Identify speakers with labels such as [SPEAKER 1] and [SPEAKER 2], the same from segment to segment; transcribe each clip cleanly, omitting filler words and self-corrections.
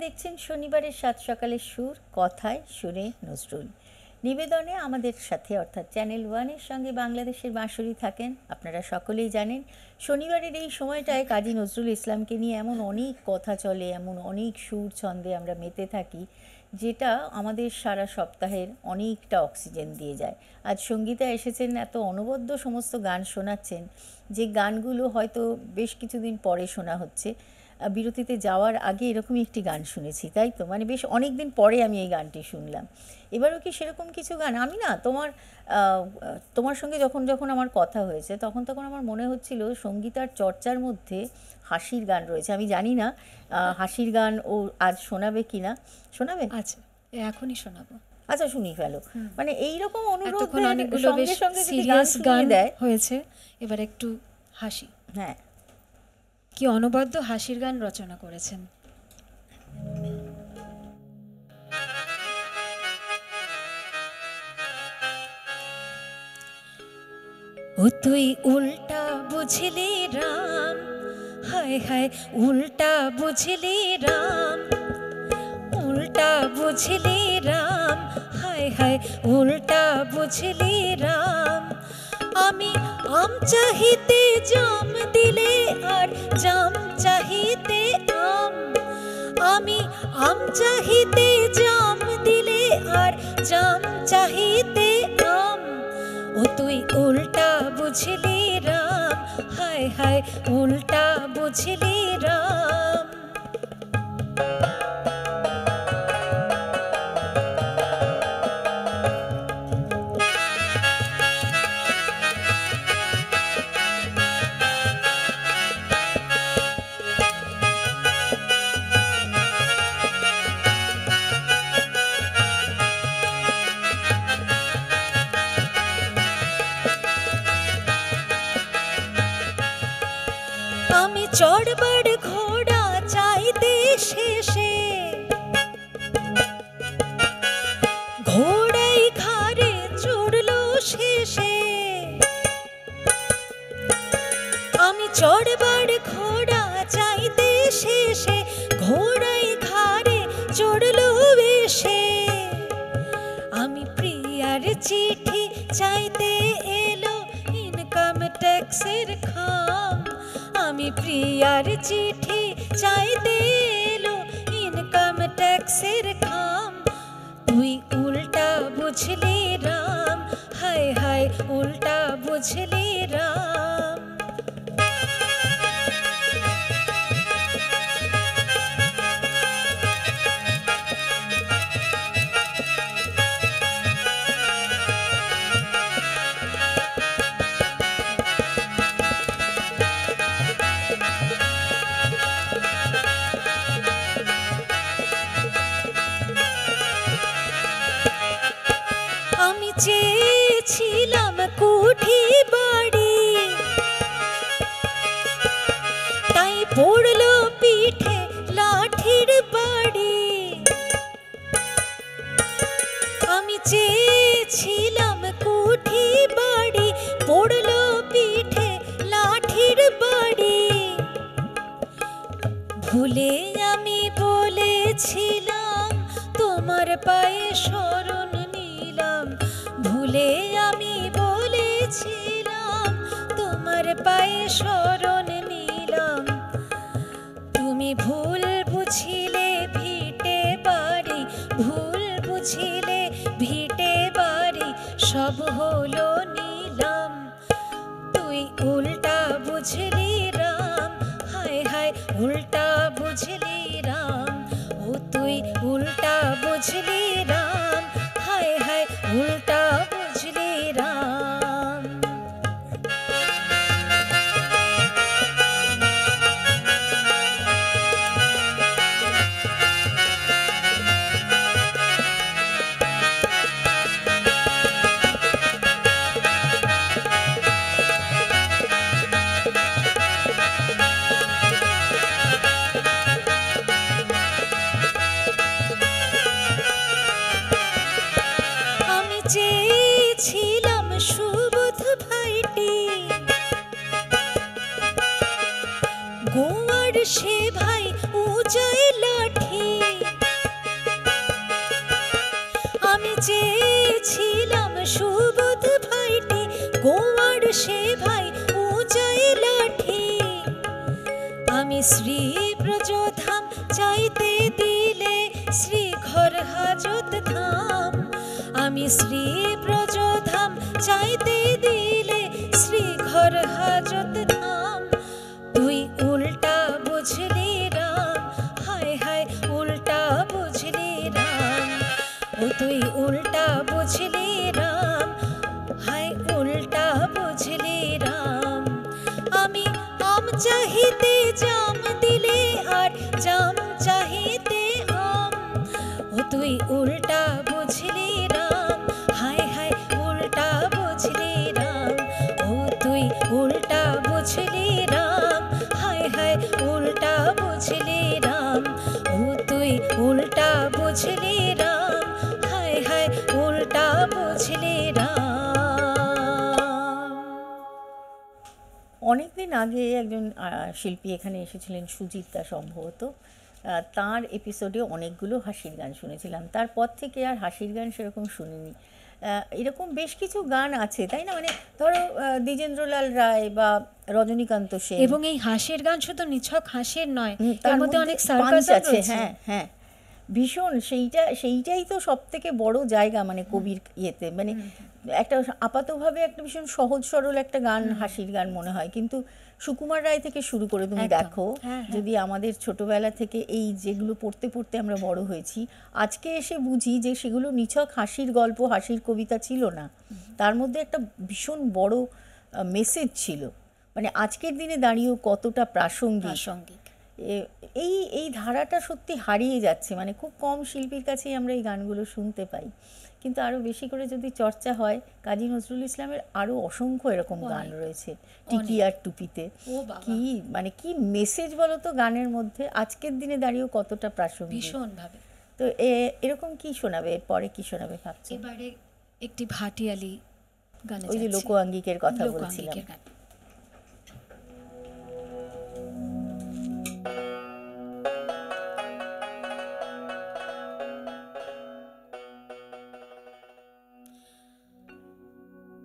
[SPEAKER 1] দেখছেন শনিবারের সাত সকালের সুর, কথায় সুরে নজরুল। নিবেদনে আমাদের সাথে অর্থাৎ চ্যানেল ওয়ানের সঙ্গে বাংলাদেশের বাঁশুরি থাকেন। আপনারা সকলেই জানেন শনিবারের এই সময়টায় কাজী নজরুল ইসলামকে নিয়ে এমন অনেক কথা চলে, এমন অনেক সুর ছন্দে আমরা মেতে থাকি, যেটা আমাদের সারা সপ্তাহের অনেকটা অক্সিজেন দিয়ে যায়। আজ সঙ্গীতা এসেছেন, এত অনবদ্য সমস্ত গান শোনাচ্ছেন, যে গানগুলো হয়তো বেশ কিছুদিন পরে শোনা হচ্ছে। বিরতিতে যাওয়ার আগে এরকমই একটি গান শুনেছি, তাই তো? মানে বেশ অনেক দিন পরে আমি এই গানটি শুনলাম। এবারও কি সেরকম কিছু গান? আমি না তোমার সঙ্গে যখন আমার কথা হয়েছে তখন আমার মনে হচ্ছিল সঙ্গীতার চর্চার মধ্যে হাসির গান রয়েছে। আমি জানি না হাসির গান ও আজ শোনাবে কি না। শোনাবে?
[SPEAKER 2] আচ্ছা, এখনই শোনাবো।
[SPEAKER 1] আচ্ছা, শুনি ফেলো। মানে এইরকম অনুরোধ
[SPEAKER 2] অনেকগুলো বেশ সিরিয়াস গান হয়েছে, এবার একটু হাসি।
[SPEAKER 1] হ্যাঁ,
[SPEAKER 2] কি অনবদ্য হাসির গান রচনা করেছেন। ও তুই উল্টা বুঝলি রাম, হায় হায় উল্টা বুঝলি রাম, উল্টা বুঝলি রাম, হায় হায় উল্টা বুঝলি রাম। আমি আম চাহিতে জাম দিলে আর জাম চাহিতে আম, আমি আম চাহিতে জাম দিলে আর জাম চাহিতে আম। ও তুই উল্টা বুঝলি রাম, হায় হায় উল্টা বুঝলি রাম। আমি চড়বার ঘোড়া চাইতে শেষে, ঘোড়াই ঘাড়ে চড়লো শেষে। আমি চড়বার ঘোড়া চাইতে শেষে, ঘোড়াই ঘাড়ে চড়লো বেশে। আমি প্রিয়ার চিঠি চাইতে এলো ইনকাম ট্যাক্সের খাম, আমি প্রিয়ার চিঠি চাইতে এলো ইনকাম ট্যাক্সের খাম। তুই উল্টা বুঝলি রাম, হায় হায় উল্টা বুঝলি রাম। আমি চেয়েছিলাম কুঠি বাড়ি, তাই পড়লো পিঠে লাঠির বাড়ি। আমি চেয়েছিলাম কুঠি বাড়ি, পড়লো পিঠে লাঠির বাড়ি। ভুলে আমি বলেছিলাম তোমার পায়ে শরণ নিলাম, ভুলে আমি বলেছিলাম তোমার পায়ে শরণ নিলাম। তুমি ভুল বুঝিলে ভিটে বাড়ি, ভুল বুঝিলে ভিটে বাড়ি সব হলো নিলাম। তুই উল্টা বুঝলি রাম, হায় হায় উল্টা বুঝলি রাম। ও তুই উল্টা বুঝলি রাম, হায় হায় উল্টা বুঝলি রাম। আমি চেয়েছিলাম সুবোধ ভাইটি, গোয়ার সে ভাই উঁচায় লাঠি। গোয়ার সে ভাই উঁচাই লাঠি, আমি শ্রী ব্রজধাম চাইতে দিলে শ্রী ঘর হাজত ধাম, আমি শ্রী ব্রজধাম চাইতে দিলে শ্রী ঘর হাজত ধাম। তুই উল্টা বুঝলি রাম, হায় হায় উল্টা বুঝলি রাম, ও তুই উল্টা বুঝলি রাম, হায় উল্টা বুঝলি রাম। আমি আম চাহিতে জাম দিলে আর জাম চাহিতে আম, ও তুই উল্টা বুঝলি রাম, হায় হায় উল্টা বুঝলি রাম, ও তুই উল্টা বুঝলি রাম, হায় হায় উল্টা বুঝলি রাম, ও তুই উল্টা বুঝলি রাম, হায় হায় উল্টা বুঝলি রাম।
[SPEAKER 1] অনেকদিন আগে একজন শিল্পী এখানে এসেছিলেন, সুজিতা সম্ভবত। তার এপিসোডে অনেকগুলো হাসির গান শুনেছিলাম, তারপর থেকে আর হাসির গান সেরকম শুনিনি। এরকম বেশ কিছু গান আছে, তাই না? মানে ধরো দ্বিজেন্দ্রলাল রায় বা রজনীকান্ত সেন।
[SPEAKER 2] এবং এই হাসির গান শুধু নিছক হাসির নয়,
[SPEAKER 1] তার
[SPEAKER 2] তার মধ্যে অনেক
[SPEAKER 1] পাঞ্চ
[SPEAKER 2] সার্কাসম
[SPEAKER 1] আছে।
[SPEAKER 2] রয়েছে।
[SPEAKER 1] হ্যাঁ হ্যাঁ, ভীষণ সেইটাই তো সব থেকে বড় জায়গা, মানে কবির ইয়েতে, মানে একটা আপাতভাবে একটা ভীষণ সহজ সরল একটা গান, হাসির গান মনে হয়, কিন্তু সুকুমার রায় থেকে শুরু করে তুমি
[SPEAKER 2] একদম।
[SPEAKER 1] দেখো,
[SPEAKER 2] হ্যাঁ, হ্যাঁ।
[SPEAKER 1] যদি আমাদের ছোটবেলা থেকে এই যেগুলো পড়তে পড়তে আমরা বড় হয়েছি, আজকে এসে বুঝি যে সেগুলো নিছক হাসির গল্প, হাসির কবিতা ছিল না, তার মধ্যে একটা ভীষণ বড় মেসেজ ছিল, মানে আজকের দিনে দাঁড়িয়েও কতটা প্রাসঙ্গিক। এই এই ধারাটা সত্যি হারিয়ে যাচ্ছে, মানে খুব কম শিল্পীর কাছেই আমরা এই গানগুলো শুনতে পাই, কিন্তু আরও বেশি করে যদি চর্চা হয়, কাজী নজরুল ইসলামের আরও অসংখ্য এরকম গান রয়েছে, টিকি আর টুপিতে। কি মানে কি মেসেজ বলো তো গানের মধ্যে, আজকের দিনে দাঁড়িয়েও কতটা প্রাসঙ্গিক
[SPEAKER 2] ভীষণভাবে।
[SPEAKER 1] তো এরকম কি শোনাবে, এরপরে কি শোনাবে ভাবছো?
[SPEAKER 2] এবারে একটি ভাটিয়ালি গানে
[SPEAKER 1] ওই যে
[SPEAKER 2] যাচ্ছি।
[SPEAKER 1] লোকআঙ্গিকের কথা বলছিলাম।
[SPEAKER 2] লোকআঙ্গিকের গান।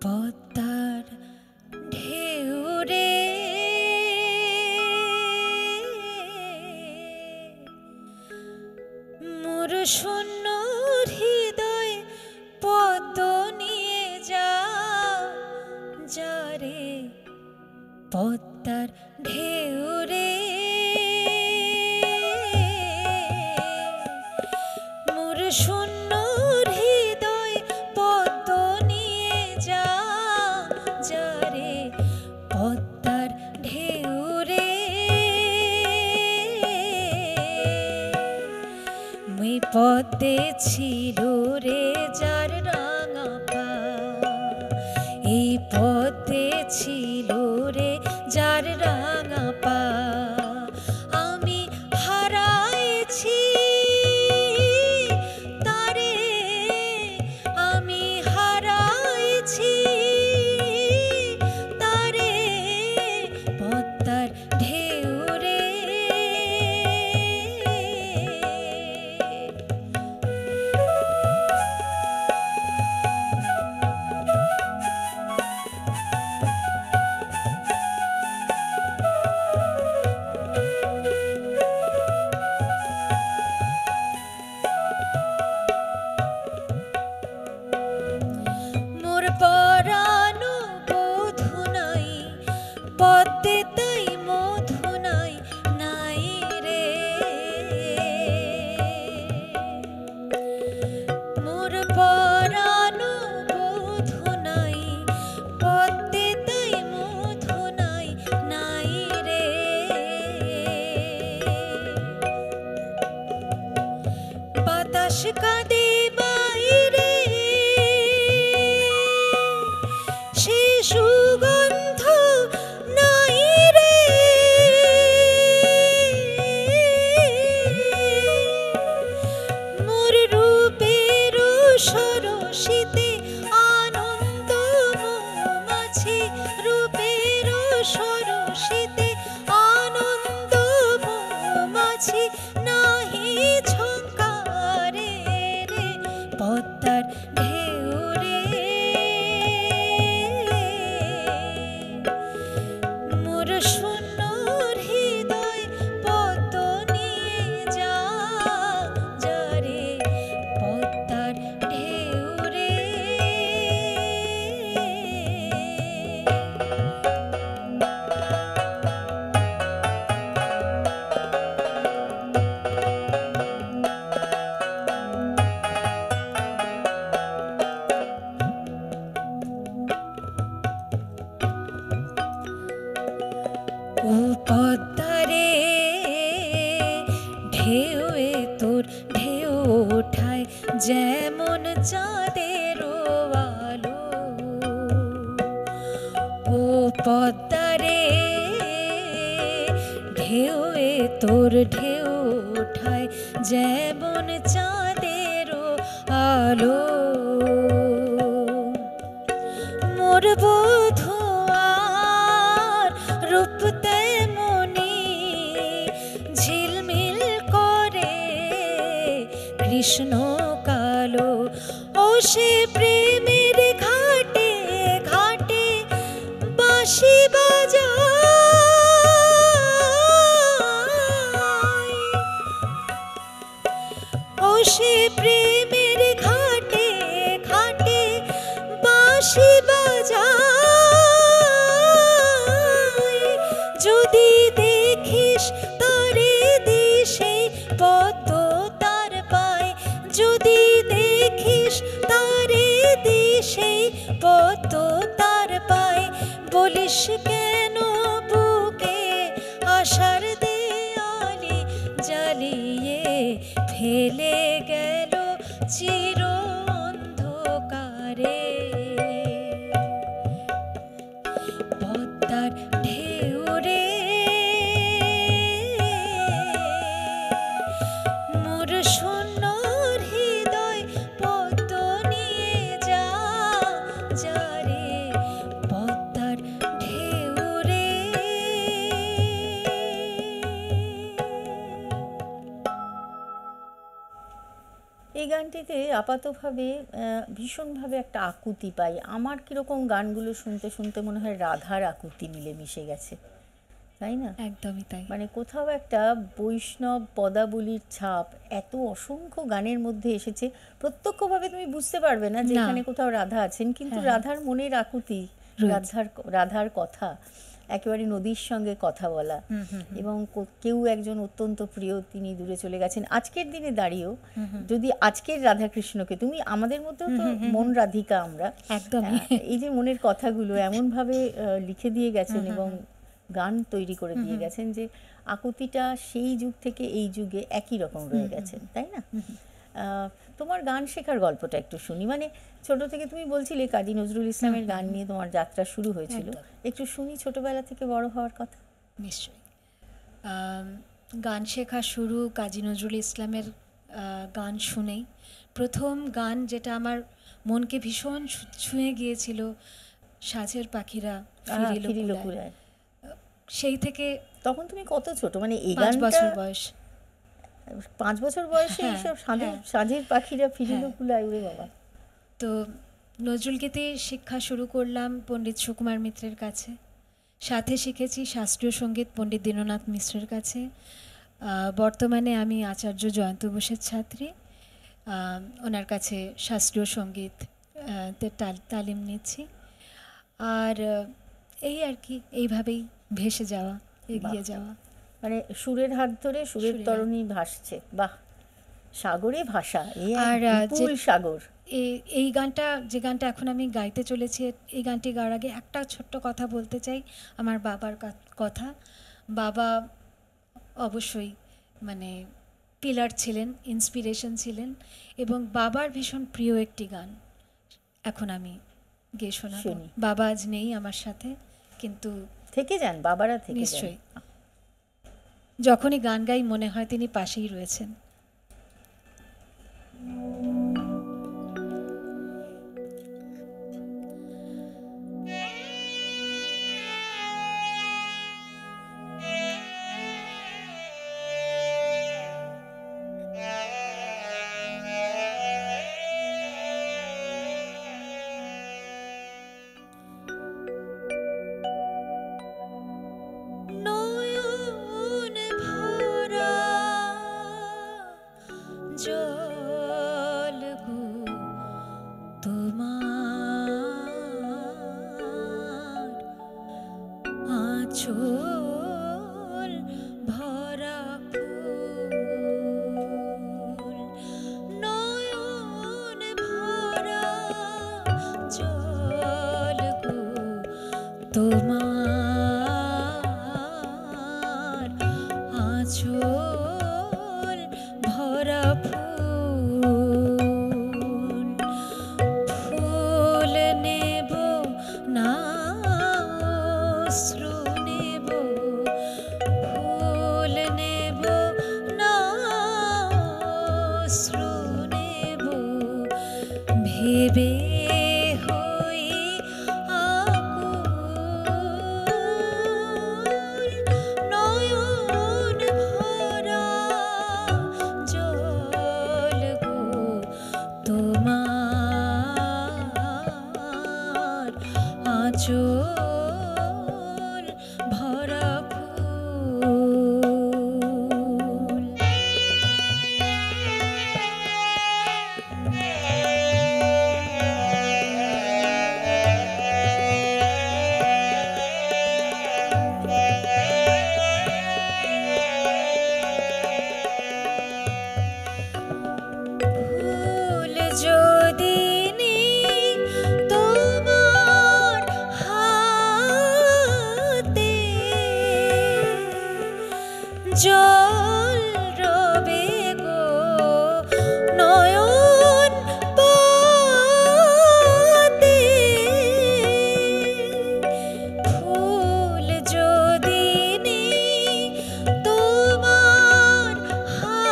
[SPEAKER 2] পদ্মার ঢেউ রে মোর শূন্য হৃদয় পদ্ম নিয়ে যা, যা রে পদ্মার ঢেউ রে মোর শূন্য হৃদয় পদ্ম নিয়ে যা, যা রে পদ্মার ঢেউ রে। ওই পদ্মে ছিল রে যার রাঙা পা, এই পদ্মে ছিল রে যার রাঙা পা, আমি হারাইছি তারে, আমি হারাইছি তারে পদ্মার ঢেউ রে। মোর পরানো বধু নাই পদ্মে তাই মধু নাই, নাই রে মোর পরানো বধু নাই পদ্মে তাই মধু নাই, নাই রে বাতাস কাঁদে বাইরে সে সুগন্ধ নাই রে, মোর রূপের সরসিতে আনন্দ মৌমাছি, রূপের সরসিতে আনন্দ মৌমাছি, নাহি ঝঙ্কারে রে পদ্মার ঢেউ রে। ও পদ্মারে ঢেউয়ে তোর ঢেউ ওঠায় যেমন চাঁদের আলো, ও পদ্মারে ঢেউয়ে তোর ঢেউ ওঠায় যেমন চাঁদের আলো, মোর বধূ আর রূপ তেমনি ঝিলমিল করে কৃষ্ণ কালো, ও সে প্রেমের ঘাটে ঘাটে বাঁশি বাজায়, ও সে প্রেমের ঘাটে ঘাটে বাঁশি বাজায়, যদি দেখিস তারে দিশে পদ্ম তার পায়, যদি দেখিস তারে দিশে পদ্ম তার পায়, বলিস কেন বুকে আশার দেয়ালি জ্বালিয়ে ফেলে গেল চির অন্ধকারে, পদ্মার ঢেউ রে মোর শূন্য হৃদয় পদ্ম নিয়ে যা যারে, পদ্মার ঢেউ রে।
[SPEAKER 1] এই গানটিতে আপাতভাবে ভীষণভাবে একটা আকুতি পাই। আমার কীরকম গানগুলো শুনতে শুনতে মনে হয় রাধার আকুতি মিলেমিশে গেছে, তাই না?
[SPEAKER 2] একদমই তাই।
[SPEAKER 1] মানে কোথাও একটা বৈষ্ণব পদাবলীর ছাপ এত অসংখ্য গানের মধ্যে এসেছে, প্রত্যক্ষভাবে তুমি বুঝতে পারবে না যে
[SPEAKER 2] না।
[SPEAKER 1] এখানে কোথাও রাধা আছেন, কিন্তু
[SPEAKER 2] হ্যাঁ।
[SPEAKER 1] রাধার মনের আকুতি, রাধার কথা, একেবারে নদীর সঙ্গে কথা বলা, এবং কেউ একজন অত্যন্ত প্রিয় তিনি দূরে চলে গেছেন। আজকের দিনে দাঁড়িয়েও যদি আজকের রাধাকৃষ্ণকে তুমি, আমাদের মধ্যেও তো মন রাধিকা আমরা,
[SPEAKER 2] একদমই।
[SPEAKER 1] এই যে মনের কথাগুলো এমনভাবে লিখে দিয়ে গেছেন এবং গান তৈরি করে দিয়ে গেছেন যে আকুতিটা সেই যুগ থেকে এই যুগে একই রকম রয়ে গেছেন, তাই না? তোমার গান শেখার গল্পটা একটু শুনি। মানে ছোট থেকে তুমি বলছিলে কাজী নজরুল ইসলামের গান নিয়ে তোমার যাত্রা শুরু হয়েছিল, একটু শুনি ছোটবেলা থেকে বড় হওয়ার কথা।
[SPEAKER 2] নিশ্চয়ই। গান শেখা শুরু কাজী নজরুল ইসলামের গান শুনেই। প্রথম গান যেটা আমার মনকে ভীষণ ছুঁয়ে গিয়েছিল, সাঁঝের পাখিরা ফিরিল কুলায়। সেই থেকে।
[SPEAKER 1] তখন তুমি কত ছোট? মানে এই
[SPEAKER 2] 5 বছর বয়স।
[SPEAKER 1] 5 বছর বয়সে এইসব সাঁঝের পাখিরা ফিরিল কুলায়, ওরে বাবা!
[SPEAKER 2] তো নজরুলগীতি শিক্ষা শুরু করলাম পণ্ডিত সুকুমার মিত্রের কাছে, সাথে শিখেছি শাস্ত্রীয় সঙ্গীত পণ্ডিত দীননাথ মিশ্রের কাছে। বর্তমানে আমি আচার্য জয়ন্ত বোসের ছাত্রী, ওনার কাছে শাস্ত্রীয় সঙ্গীত তালিম নিচ্ছি। আর এই আর কি, এইভাবেই ভেসে যাওয়া, এগিয়ে যাওয়া।
[SPEAKER 1] মানে সুরের হাত ধরে সুরের তরণী ভাসছে, বাহ! সাগরে ভাষা,
[SPEAKER 2] আর
[SPEAKER 1] বিপুল সাগর।
[SPEAKER 2] এই গানটা, যে গানটা এখন আমি গাইতে চলেছি, এই গানটি গাওয়ার আগে একটা ছোট্ট কথা বলতে চাই, আমার বাবার কথা। বাবা অবশ্যই মানে পিলার ছিলেন, ইন্সপিরেশন ছিলেন, এবং বাবার ভীষণ প্রিয় একটি গান এখন আমি গেয়ে শোনাবো। বাবা আজ নেই আমার সাথে, কিন্তু
[SPEAKER 1] থেকে যান, বাবারা থেকে যান।
[SPEAKER 2] নিশ্চয়ই, যখনই গান গাই মনে হয় তিনি পাশেই রয়েছেন। অশ্রু নেব, ফুল নেব না, অশ্রু নেব ভেবে হই আকুল, নয়ন ভরা জল গো তোমার আঁচল ভরা ফুল। ফুল যদি নেই তোমার হাতে, জল রবে গো নয়ন পাতে। ফুল যদি নেই তোমার হাতে,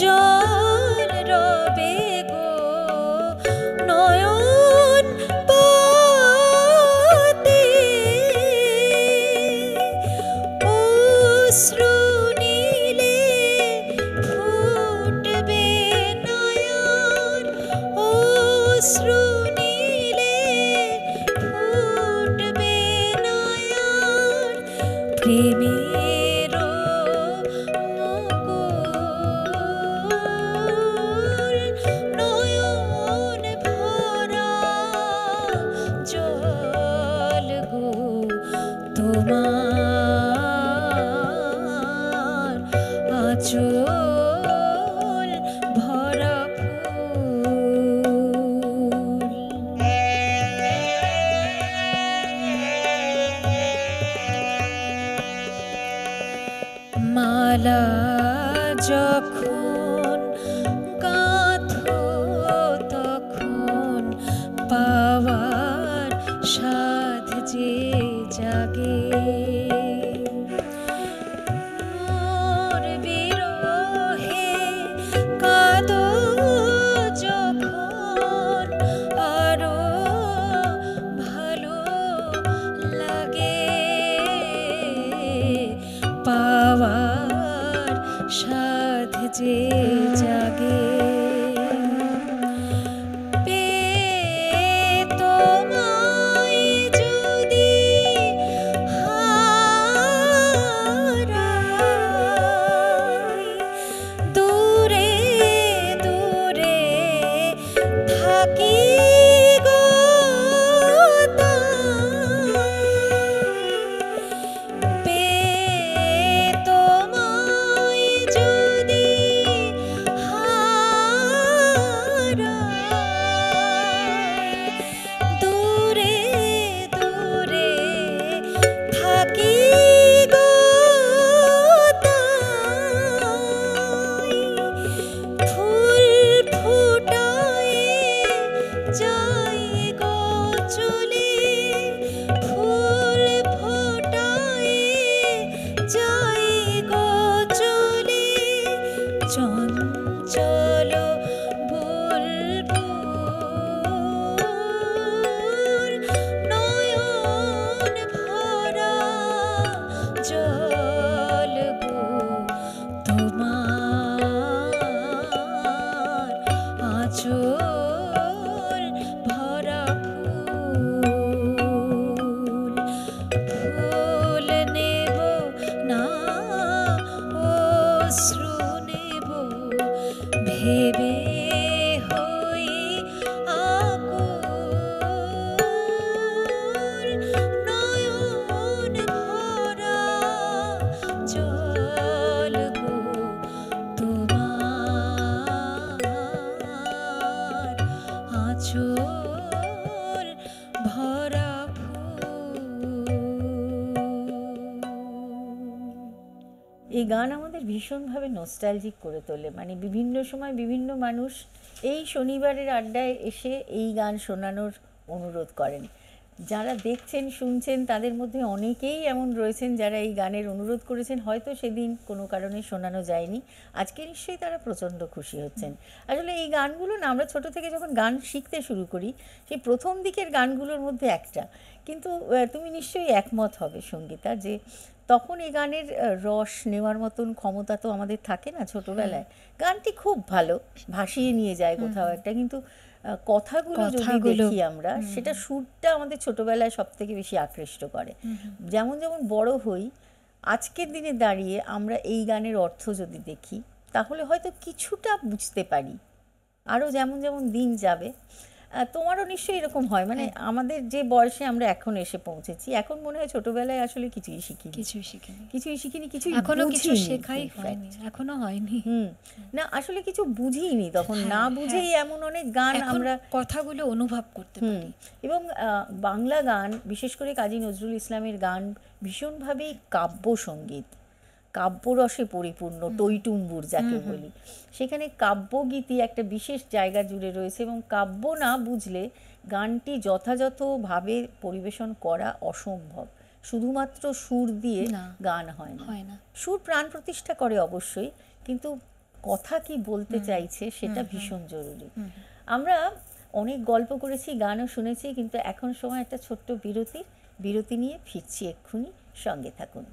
[SPEAKER 2] জল রবে গো নয়ন পাতে। অশ্রু নীলে ফুটবে নয়ন, অশ্রু নীলে ফুটবে নয়ন, প্রেমের মুকুল, নয়ন ভরা জল গো তোমার আঁচল ভরা ফুল। মালা যখন গাঁথো তখন পাওয়ার সাধ যে জাগে, মোর বিরহে কাঁদো যখন আরো ভালো লাগে, পাওয়ার সাধ যে জাগে। পেয়ে তোমায় যদি হারাই, দূরে দূরে থাকি গো তাই। পেয়ে তোমায় যদি হারাই, দূরে দূরে থাকি গো তাই। ফুল ফুটায়ে
[SPEAKER 1] এই গান আমাদের ভীষণভাবে নস্টালজিক করে তোলে, মানে বিভিন্ন সময় বিভিন্ন মানুষ এই শনিবারের আড্ডায় এসে এই গান শোনানোর অনুরোধ করেন। যারা দেখছেন শুনছেন তাদের মধ্যে অনেকেই এমন রয়েছেন যারা এই গানের অনুরোধ করেছেন, হয়তো সেদিন কোনো কারণে শোনানো যায়নি, আজকে নিশ্চয়ই তারা প্রচণ্ড খুশি হচ্ছেন। আসলে এই গানগুলো না, আমরা ছোট থেকে যখন গান শিখতে শুরু করি সেই প্রথম দিকের গানগুলোর মধ্যে একটা, কিন্তু তুমি নিশ্চয়ই একমত হবে সঙ্গীতা, যে তখন এই গানের রস নেওয়ার মতন ক্ষমতা তো আমাদের থাকে না ছোটবেলায়। গানটি খুব ভালো ভাসিয়ে নিয়ে যায় কোথাও একটা, কিন্তু কথাগুলো যদি দেখি আমরা, সেটা সুরটা আমাদের ছোটবেলায় সব থেকে বেশি আকৃষ্ট করে। যেমন যেমন বড় হই, আজকের দিনে দাঁড়িয়ে আমরা এই গানের অর্থ যদি দেখি তাহলে হয়তো কিছুটা বুঝতে পারি, আরও যেমন যেমন দিন যাবে। তোমারও নিশ্চয়ই এরকম হয়, মানে আমাদের যে বয়সে আমরা এখন এসে পৌঁছেছি, এখন মনে হয় ছোটবেলায় আসলে কিছুই শিখিনি, কিছুই
[SPEAKER 2] এখনো কিছু
[SPEAKER 1] বুঝিনি,
[SPEAKER 2] শেখাই
[SPEAKER 1] in fact।
[SPEAKER 2] হয়নি, এখনো হয়নি।
[SPEAKER 1] না আসলে কিছু বুঝিনি তখন, না বুঝেই এমন অনেক গান
[SPEAKER 2] এখন
[SPEAKER 1] আমরা
[SPEAKER 2] কথাগুলো অনুভব করতে পারি।
[SPEAKER 1] এবং বাংলা গান, বিশেষ করে কাজী নজরুল ইসলামের গান ভীষণভাবেই কাব্য সঙ্গীত, কাব্যরসে পরিপূর্ণ, টইটুম্বুর যাকে বলি। সেখানে কাব্যগীতি একটা বিশেষ জায়গা জুড়ে রয়েছে, এবং কাব্য না বুঝলে গানটি যথাযথভাবে পরিবেশন করা অসম্ভব। শুধুমাত্র সুর দিয়ে গান হয় না। সুর প্রাণ প্রতিষ্ঠা করে অবশ্যই, কিন্তু কথা কি বলতে চাইছে সেটা ভীষণ জরুরি। আমরা অনেক গল্প করেছি, গানও শুনেছি, কিন্তু এখন সময় একটা ছোট্ট বিরতি নিয়ে ফিরছি এক্ষুনি, সঙ্গে থাকুন।